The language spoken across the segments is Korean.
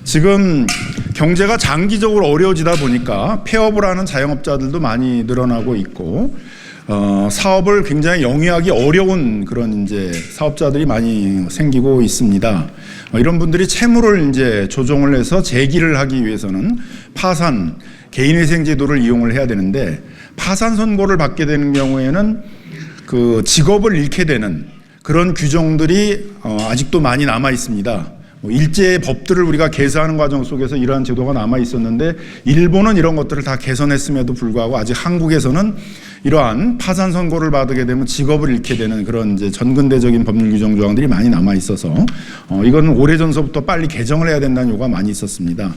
지금 경제가 장기적으로 어려워지다 보니까 폐업을 하는 자영업자들도 많이 늘어나고 있고 사업을 굉장히 영위하기 어려운 그런 이제 사업자들이 많이 생기고 있습니다. 이런 분들이 채무를 이제 조정을 해서 재기를 하기 위해서는 파산, 개인회생 제도를 이용을 해야 되는데 파산 선고를 받게 되는 경우에는 그 직업을 잃게 되는 그런 규정들이 아직도 많이 남아 있습니다. 일제의 법들을 우리가 개선하는 과정 속에서 이러한 제도가 남아 있었는데 일본은 이런 것들을 다 개선했음에도 불구하고 아직 한국에서는 이러한 파산 선고를 받게 되면 직업을 잃게 되는 그런 이제 전근대적인 법률 규정 조항들이 많이 남아 있어서 이건 오래전서부터 빨리 개정을 해야 된다는 요구가 많이 있었습니다.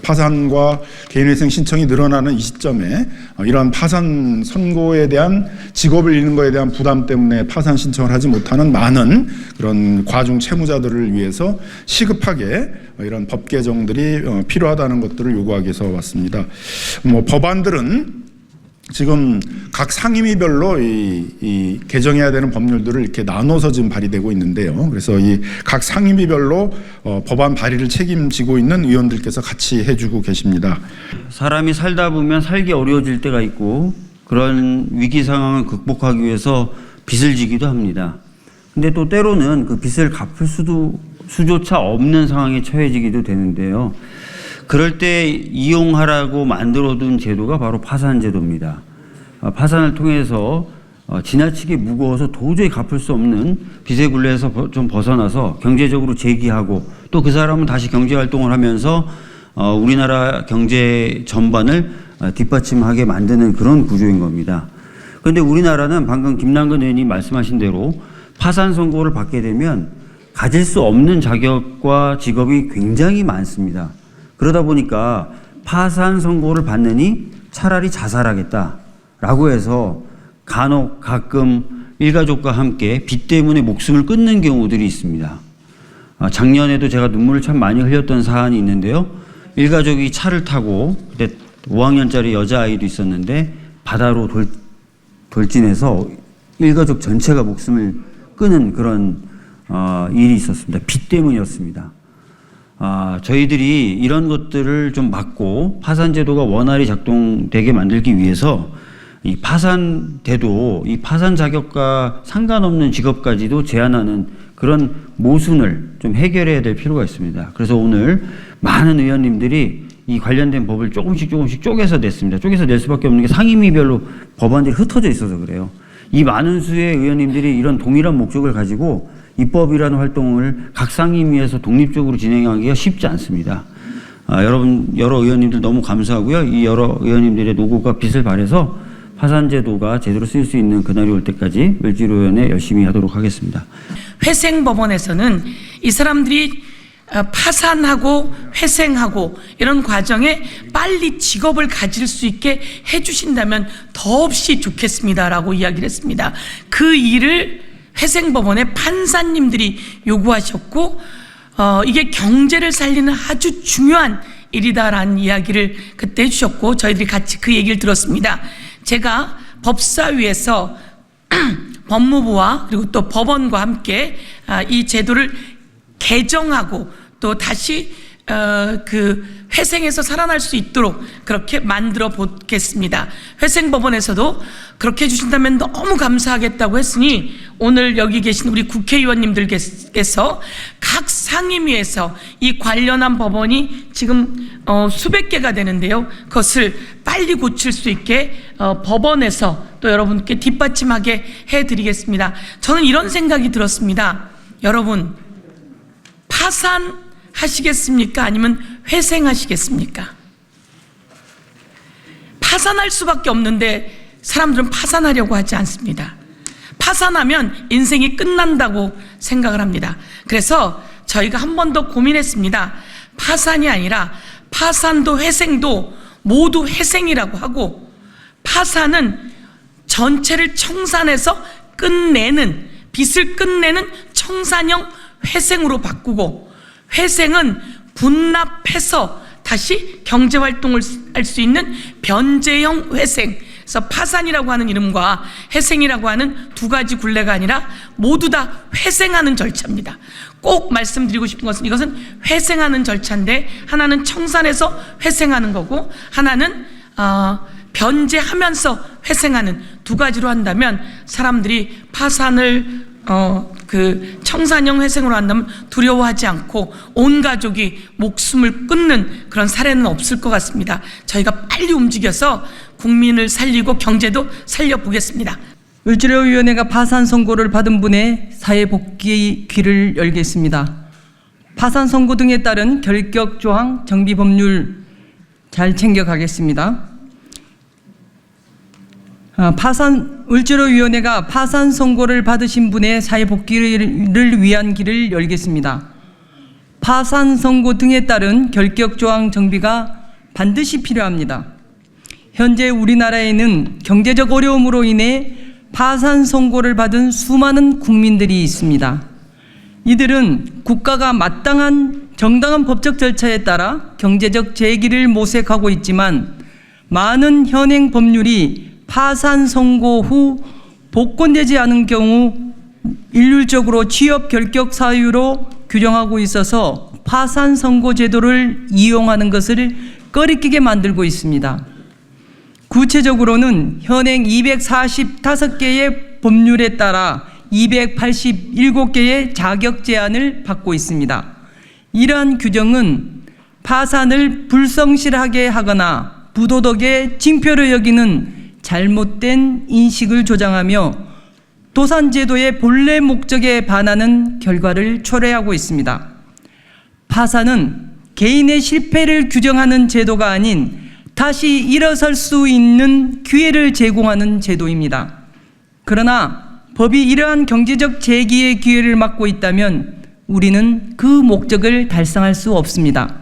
파산과 개인회생 신청이 늘어나는 이 시점에 이러한 파산 선고에 대한 직업을 잃는 것에 대한 부담 때문에 파산 신청을 하지 못하는 많은 그런 과중 채무자들을 위해서 시급하게 이런 법 개정들이 필요하다는 것들을 요구하기 위해서 왔습니다. 법안들은 지금 각 상임위별로 이 개정해야 되는 법률들을 이렇게 나눠서 지금 발의되고 있는데요. 그래서 이 각 상임위별로 법안 발의를 책임지고 있는 의원들께서 같이 해주고 계십니다. 사람이 살다 보면 살기 어려워질 때가 있고 그런 위기 상황을 극복하기 위해서 빚을 지기도 합니다. 근데 또 때로는 그 빚을 갚을 수조차 없는 상황에 처해지기도 되는데요. 그럴 때 이용하라고 만들어둔 제도가 바로 파산제도입니다. 파산을 통해서 지나치게 무거워서 도저히 갚을 수 없는 빚의 굴레에서 좀 벗어나서 경제적으로 재기하고 또 그 사람은 다시 경제활동을 하면서 우리나라 경제 전반을 뒷받침하게 만드는 그런 구조인 겁니다. 그런데 우리나라는 방금 김남근 의원이 말씀하신 대로 파산 선고를 받게 되면 가질 수 없는 자격과 직업이 굉장히 많습니다. 그러다 보니까 파산 선고를 받느니 차라리 자살하겠다라고 해서 간혹 가끔 일가족과 함께 빚 때문에 목숨을 끊는 경우들이 있습니다. 작년에도 제가 눈물을 참 많이 흘렸던 사안이 있는데요. 일가족이 차를 타고 그때 5학년짜리 여자아이도 있었는데 바다로 돌진해서 일가족 전체가 목숨을 끊은 그런 일이 있었습니다. 빚 때문이었습니다. 저희들이 이런 것들을 좀 막고 파산제도가 원활히 작동되게 만들기 위해서 이 파산돼도 이 파산 자격과 상관없는 직업까지도 제한하는 그런 모순을 좀 해결해야 될 필요가 있습니다. 그래서 오늘 많은 의원님들이 이 관련된 법을 조금씩 쪼개서 냈습니다. 쪼개서 낼 수밖에 없는 게 상임위별로 법안들이 흩어져 있어서 그래요. 이 많은 수의 의원님들이 이런 동일한 목적을 가지고 입법이라는 활동을 각 상임위에서 독립적으로 진행하기가 쉽지 않습니다. 여러분, 여러 의원님들 너무 감사하고요. 이 여러 의원님들의 노고가 빛을 발해서 파산제도가 제대로 쓰일 수 있는 그날이 올 때까지 을지로위원회 열심히 하도록 하겠습니다. 회생법원에서는 이 사람들이 파산하고 회생하고 이런 과정에 빨리 직업을 가질 수 있게 해주신다면 더없이 좋겠습니다라고 이야기를 했습니다. 그 일을 회생법원의 판사님들이 요구하셨고 이게 경제를 살리는 아주 중요한 일이다라는 이야기를 그때 해주셨고 저희들이 같이 그 얘기를 들었습니다. 제가 법사위에서 법무부와 그리고 또 법원과 함께 이 제도를 개정하고 또 다시 그 회생에서 살아날 수 있도록 그렇게 만들어 보겠습니다. 회생법원에서도 그렇게 해주신다면 너무 감사하겠다고 했으니 오늘 여기 계신 우리 국회의원님들께서 각 상임위에서 이 관련한 법원이 지금 수백 개가 되는데요. 그것을 빨리 고칠 수 있게 법원에서 또 여러분께 뒷받침하게 해드리겠습니다. 저는 이런 생각이 들었습니다. 여러분, 파산하시겠습니까? 아니면 회생하시겠습니까? 파산할 수밖에 없는데 사람들은 파산하려고 하지 않습니다. 파산하면 인생이 끝난다고 생각을 합니다. 그래서 저희가 한 번 더 고민했습니다. 파산이 아니라 파산도 회생도 모두 회생이라고 하고 파산은 전체를 청산해서 끝내는 빚을 끝내는 청산형 회생으로 바꾸고 회생은 분납해서 다시 경제활동을 할 수 있는 변제형 회생. 그래서 파산이라고 하는 이름과 회생이라고 하는 두 가지 굴레가 아니라 모두 다 회생하는 절차입니다. 꼭 말씀드리고 싶은 것은 이것은 회생하는 절차인데 하나는 청산해서 회생하는 거고 하나는 변제하면서 회생하는 두 가지로 한다면 사람들이 파산을 그 청산형 회생으로 한다면 두려워하지 않고 온 가족이 목숨을 끊는 그런 사례는 없을 것 같습니다. 저희가 빨리 움직여서 국민을 살리고 경제도 살려보겠습니다. 을지로위원회가 파산 선고를 받은 분의 사회복귀 귀를 열겠습니다. 파산 선고 등에 따른 결격 조항 정비 법률 잘 챙겨가겠습니다. 을지로위원회가 파산 선고를 받으신 분의 사회복귀를 위한 길을 열겠습니다. 파산 선고 등에 따른 결격 조항 정비가 반드시 필요합니다. 현재 우리나라에는 경제적 어려움으로 인해 파산 선고를 받은 수많은 국민들이 있습니다. 이들은 국가가 마땅한 정당한 법적 절차에 따라 경제적 재기를 모색하고 있지만 많은 현행 법률이 파산 선고 후 복권되지 않은 경우 일률적으로 취업 결격 사유로 규정하고 있어서 파산 선고 제도를 이용하는 것을 꺼리끼게 만들고 있습니다. 구체적으로는 현행 245개의 법률에 따라 287개의 자격 제한을 받고 있습니다. 이러한 규정은 파산을 불성실하게 하거나 부도덕의 징표로 여기는 잘못된 인식을 조장하며 도산제도의 본래 목적에 반하는 결과를 초래하고 있습니다. 파산은 개인의 실패를 규정하는 제도가 아닌 다시 일어설 수 있는 기회를 제공하는 제도입니다. 그러나 법이 이러한 경제적 재기의 기회를 막고 있다면 우리는 그 목적을 달성할 수 없습니다.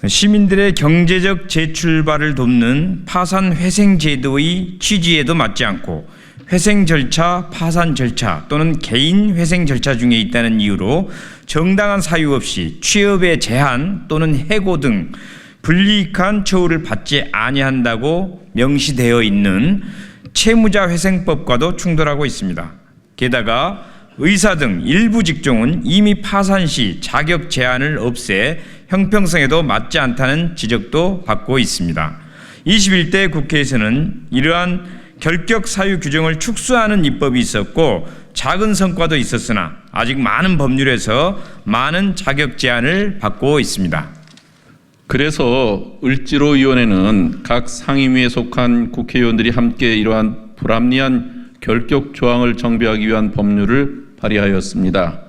시민들의 경제적 재출발을 돕는 파산 회생 제도의 취지에도 맞지 않고 회생 절차, 파산 절차 또는 개인 회생 절차 중에 있다는 이유로 정당한 사유 없이 취업의 제한 또는 해고 등 불이익한 처우를 받지 아니한다고 명시되어 있는 채무자회생법과도 충돌하고 있습니다. 게다가 의사 등 일부 직종은 이미 파산 시 자격 제한을 없애 형평성에도 맞지 않다는 지적도 받고 있습니다. 21대 국회에서는 이러한 결격 사유 규정을 축소하는 입법이 있었고 작은 성과도 있었으나 아직 많은 법률에서 많은 자격 제한을 받고 있습니다. 그래서 을지로위원회는 각 상임위에 속한 국회의원들이 함께 이러한 불합리한 결격 조항을 정비하기 위한 법률을 발의하였습니다.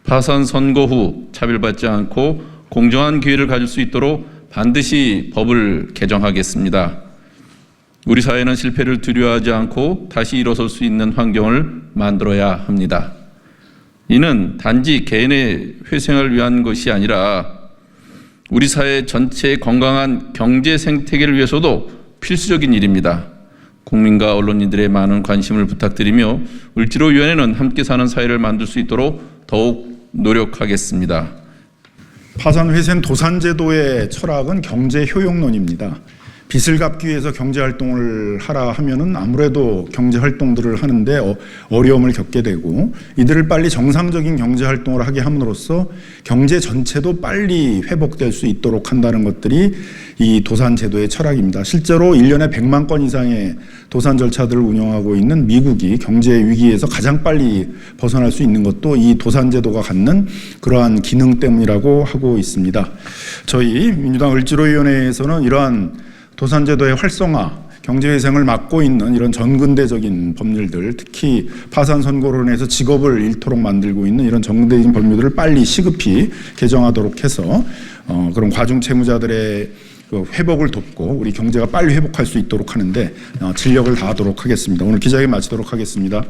파산 선고 후 차별받지 않고 공정한 기회를 가질 수 있도록 반드시 법을 개정하겠습니다. 우리 사회는 실패를 두려워하지 않고 다시 일어설 수 있는 환경을 만들어야 합니다. 이는 단지 개인의 회생을 위한 것이 아니라 우리 사회 전체의 건강한 경제 생태계를 위해서도 필수적인 일입니다. 국민과 언론인들의 많은 관심을 부탁드리며 을지로위원회는 함께 사는 사회를 만들 수 있도록 더욱 노력하겠습니다. 파산 회생 도산제도의 철학은 경제 효용론입니다. 빚을 갚기 위해서 경제활동을 하라 하면은 아무래도 경제활동들을 하는데 어려움을 겪게 되고 이들을 빨리 정상적인 경제활동을 하게 함으로써 경제 전체도 빨리 회복될 수 있도록 한다는 것들이 이 도산제도의 철학입니다. 실제로 1년에 100만 건 이상의 도산 절차들을 운영하고 있는 미국이 경제 위기에서 가장 빨리 벗어날 수 있는 것도 이 도산제도가 갖는 그러한 기능 때문이라고 하고 있습니다. 저희 민주당 을지로위원회에서는 이러한 도산제도의 활성화, 경제회생을 막고 있는 이런 전근대적인 법률들, 특히 파산 선고론에서 직업을 잃도록 만들고 있는 이런 전근대적인 법률들을 빨리 시급히 개정하도록 해서 그런 과중채무자들의 그 회복을 돕고 우리 경제가 빨리 회복할 수 있도록 하는데 진력을 다하도록 하겠습니다. 오늘 기자회견 마치도록 하겠습니다.